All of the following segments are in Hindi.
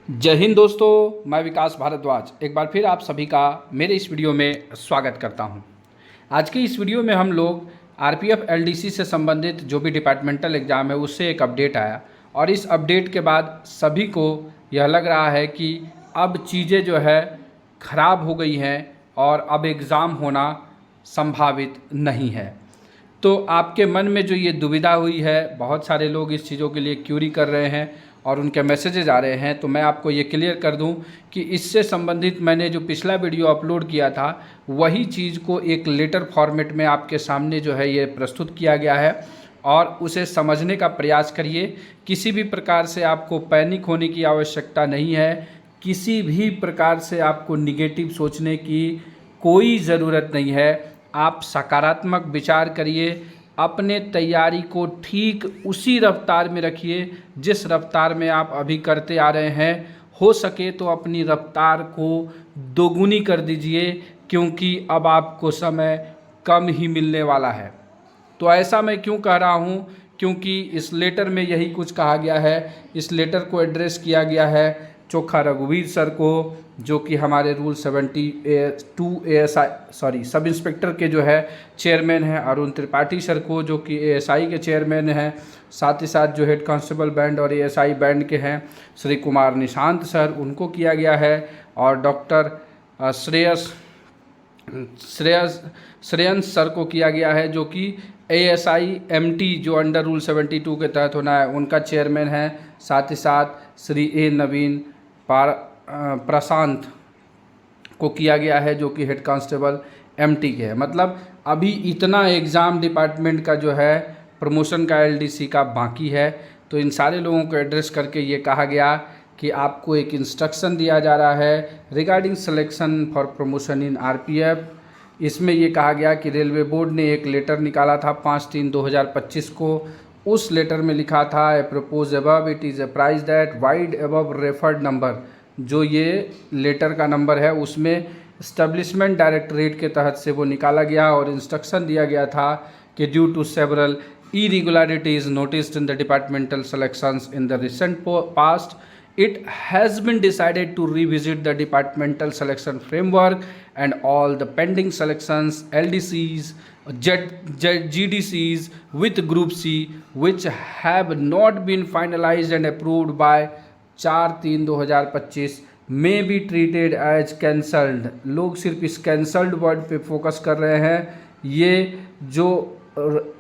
जय हिंद दोस्तों, मैं विकास भारद्वाज एक बार फिर आप सभी का मेरे इस वीडियो में स्वागत करता हूं। आज की इस वीडियो में हम लोग आरपीएफ एलडीसी से संबंधित जो भी डिपार्टमेंटल एग्ज़ाम है उससे एक अपडेट आया और इस अपडेट के बाद सभी को यह लग रहा है कि अब चीज़ें जो है ख़राब हो गई हैं और अब एग्ज़ाम होना संभावित नहीं है। तो आपके मन में जो ये दुविधा हुई है, बहुत सारे लोग इस चीज़ों के लिए क्यूरी कर रहे हैं और उनके मैसेजेज आ रहे हैं, तो मैं आपको ये क्लियर कर दूं कि इससे संबंधित मैंने जो पिछला वीडियो अपलोड किया था वही चीज़ को एक लेटर फॉर्मेट में आपके सामने जो है ये प्रस्तुत किया गया है और उसे समझने का प्रयास करिए। किसी भी प्रकार से आपको पैनिक होने की आवश्यकता नहीं है, किसी भी प्रकार से आपको निगेटिव सोचने की कोई ज़रूरत नहीं है। आप सकारात्मक विचार करिए, अपने तैयारी को ठीक उसी रफ्तार में रखिए जिस रफ्तार में आप अभी करते आ रहे हैं। हो सके तो अपनी रफ्तार को दोगुनी कर दीजिए, क्योंकि अब आपको समय कम ही मिलने वाला है। तो ऐसा मैं क्यों कह रहा हूँ, क्योंकि इस लेटर में यही कुछ कहा गया है। इस लेटर को एड्रेस किया गया है चोखा रघुवीर सर को, जो कि हमारे रूल 72 ASI सब इंस्पेक्टर के जो है चेयरमैन हैं, अरुण त्रिपाठी सर को जो कि ASI के चेयरमैन हैं, साथ ही साथ जो हेड कांस्टेबल बैंड और ASI बैंड के हैं श्री कुमार निशांत सर, उनको किया गया है, और डॉक्टर श्रेयंस सर को किया गया है जो कि ASI MT जो अंडर रूल 72 के तहत होना है उनका चेयरमैन है। साथ ही साथ श्री A नवीन प्रशांत को किया गया है जो कि हेड कांस्टेबल MT के है। मतलब अभी इतना एग्ज़ाम डिपार्टमेंट का जो है प्रमोशन का LDC का बाकी है। तो इन सारे लोगों को एड्रेस करके ये कहा गया कि आपको एक इंस्ट्रक्शन दिया जा रहा है regarding selection for promotion in RPF। इसमें ये कहा गया कि रेलवे बोर्ड ने एक लेटर निकाला था 5/3/2025 को। उस लेटर में लिखा था a propose above it is a price that wide above referred number, जो ये लेटर का नंबर है उसमें इस्टेब्लिशमेंट डायरेक्टरेट के तहत से वो निकाला गया और इंस्ट्रक्शन दिया गया था कि due to several irregularities noticed in the departmental selections in the recent past, it has been decided to revisit the departmental selection framework and all the pending selections LDCs GDCs with group C which have not been finalized and approved by 4/3/2025 may be treated as cancelled। लोग सिर्फ इस कैंसल्ड वर्ड पे फोकस कर रहे हैं। ये जो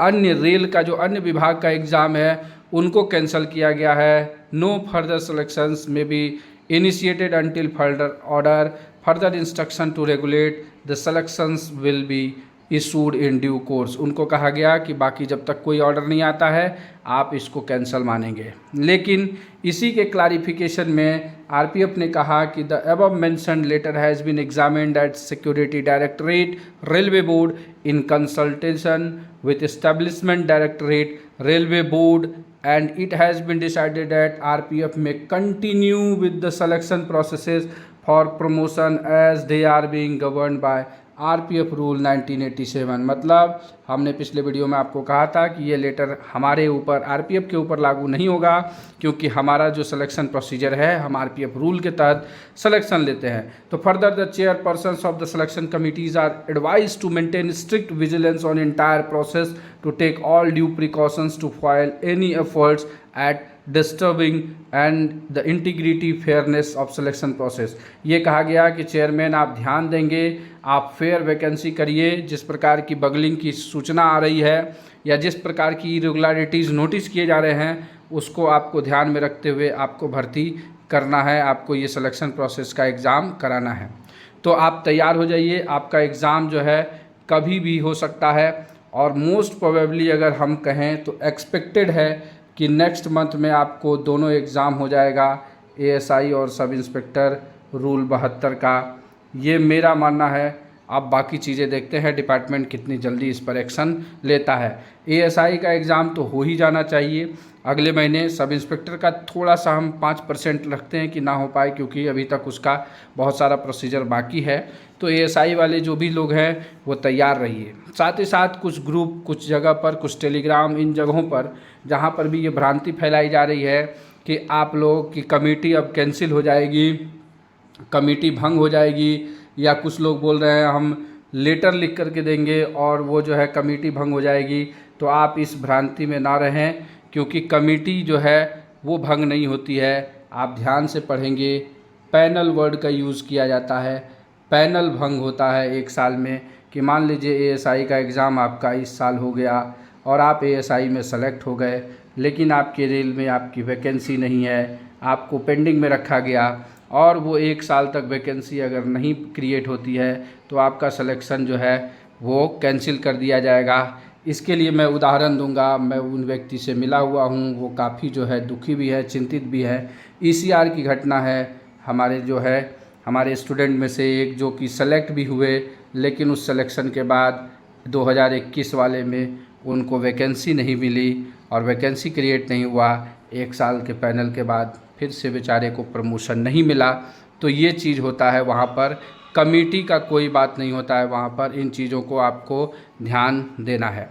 अन्य रेल का जो अन्य विभाग का एग्ज़ाम है उनको कैंसिल किया गया है। No further selections may be initiated until further instruction to regulate the selections will be issued in due course. उनको कहा गया कि बाकी जब तक कोई ऑर्डर नहीं आता है आप इसको कैंसिल मानेंगे। लेकिन इसी के क्लैरिफिकेशन में RPF ने कहा कि the above mentioned letter has been examined at security directorate railway board in consultation with establishment directorate railway board and it has been decided that RPF may continue with the selection processes for promotion as they are being governed by RPF rule 1987। मतलब हमने पिछले वीडियो में आपको कहा था कि ये लेटर हमारे ऊपर RPF के ऊपर लागू नहीं होगा, क्योंकि हमारा जो सिलेक्शन प्रोसीजर है हम RPF रूल के तहत सिलेक्शन लेते हैं। तो further the chairpersons of the selection committees are advise to maintain strict vigilance on entire process to take all due precautions to foil any efforts at disturbing and the integrity fairness of selection process. ये कहा गया कि चेयरमैन आप ध्यान देंगे, आप फेयर वैकेंसी करिए। जिस प्रकार की बगलिंग की सूचना आ रही है या जिस प्रकार की इरेगुलरिटीज़ नोटिस किए जा रहे हैं उसको आपको ध्यान में रखते हुए आपको भर्ती करना है, आपको ये सिलेक्शन प्रोसेस का एग्ज़ाम कराना है। तो आप तैयार हो जाइए, आपका एग्ज़ाम जो है कभी भी हो सकता है और मोस्ट प्रोबेबली अगर हम कहें तो एक्सपेक्टेड है कि नेक्स्ट मंथ में आपको दोनों एग्ज़ाम हो जाएगा, ASI और सब इंस्पेक्टर रूल 72 का। ये मेरा मानना है। आप बाकी चीज़ें देखते हैं डिपार्टमेंट कितनी जल्दी इस पर एक्शन लेता है। ASI का एग्ज़ाम तो हो ही जाना चाहिए अगले महीने। सब इंस्पेक्टर का थोड़ा सा हम 5% रखते हैं कि ना हो पाए, क्योंकि अभी तक उसका बहुत सारा प्रोसीजर बाकी है। तो ASI वाले जो भी लोग हैं वो तैयार रहिए। साथ ही साथ कुछ ग्रुप, कुछ जगह पर, कुछ टेलीग्राम, इन जगहों पर जहाँ पर भी ये भ्रांति फैलाई जा रही है कि आप लोगों की कमेटी अब कैंसिल हो जाएगी, कमेटी भंग हो जाएगी, या कुछ लोग बोल रहे हैं हम लेटर लिख करके देंगे और वो जो है कमेटी भंग हो जाएगी। तो आप इस भ्रांति में ना रहें, क्योंकि कमेटी जो है वो भंग नहीं होती है। आप ध्यान से पढ़ेंगे, पैनल वर्ड का यूज़ किया जाता है। पैनल भंग होता है 1 साल में, कि मान लीजिए एएसआई का एग्ज़ाम आपका इस साल हो गया और आप एएसआई में सेलेक्ट हो गए, लेकिन आपके रेल में आपकी वैकेंसी नहीं है, आपको पेंडिंग में रखा गया, और वो 1 साल तक वैकेंसी अगर नहीं क्रिएट होती है तो आपका सिलेक्शन जो है वो कैंसिल कर दिया जाएगा। इसके लिए मैं उदाहरण दूंगा। मैं उन व्यक्ति से मिला हुआ हूँ, वो काफ़ी जो है दुखी भी है, चिंतित भी है। ईसीआर की घटना है, हमारे जो है हमारे स्टूडेंट में से एक जो कि सेलेक्ट भी हुए, लेकिन उस सिलेक्शन के बाद 2021 वाले में उनको वैकेंसी नहीं मिली और वैकेंसी क्रिएट नहीं हुआ। 1 साल के पैनल के बाद फिर से बेचारे को प्रमोशन नहीं मिला। तो ये चीज़ होता है वहाँ पर, कमेटी का कोई बात नहीं होता है वहाँ पर। इन चीज़ों को आपको ध्यान देना है।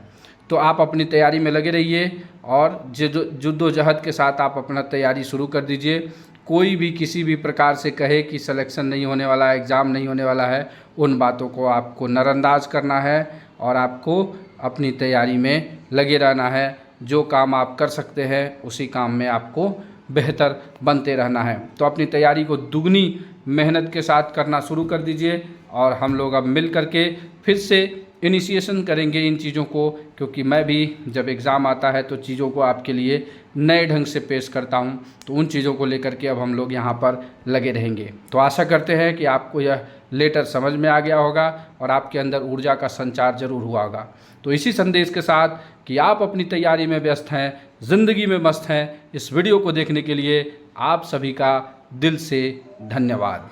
तो आप अपनी तैयारी में लगे रहिए और जद्दोजहद के साथ आप अपना तैयारी शुरू कर दीजिए। कोई भी किसी भी प्रकार से कहे कि सिलेक्शन नहीं होने वाला है, एग्ज़ाम नहीं होने वाला है, उन बातों को आपको नज़रअंदाज करना है और आपको अपनी तैयारी में लगे रहना है। जो काम आप कर सकते हैं उसी काम में आपको बेहतर बनते रहना है। तो अपनी तैयारी को दुगनी मेहनत के साथ करना शुरू कर दीजिए और हम लोग अब मिल करके फिर से इनिशिएशन करेंगे इन चीज़ों को, क्योंकि मैं भी जब एग्ज़ाम आता है तो चीज़ों को आपके लिए नए ढंग से पेश करता हूं। तो उन चीज़ों को लेकर के अब हम लोग यहाँ पर लगे रहेंगे। तो आशा करते हैं कि आपको यह लेटर समझ में आ गया होगा और आपके अंदर ऊर्जा का संचार जरूर हुआ होगा। तो इसी संदेश के साथ कि आप अपनी तैयारी में व्यस्त हैं, ज़िंदगी में मस्त हैं, इस वीडियो को देखने के लिए आप सभी का दिल से धन्यवाद।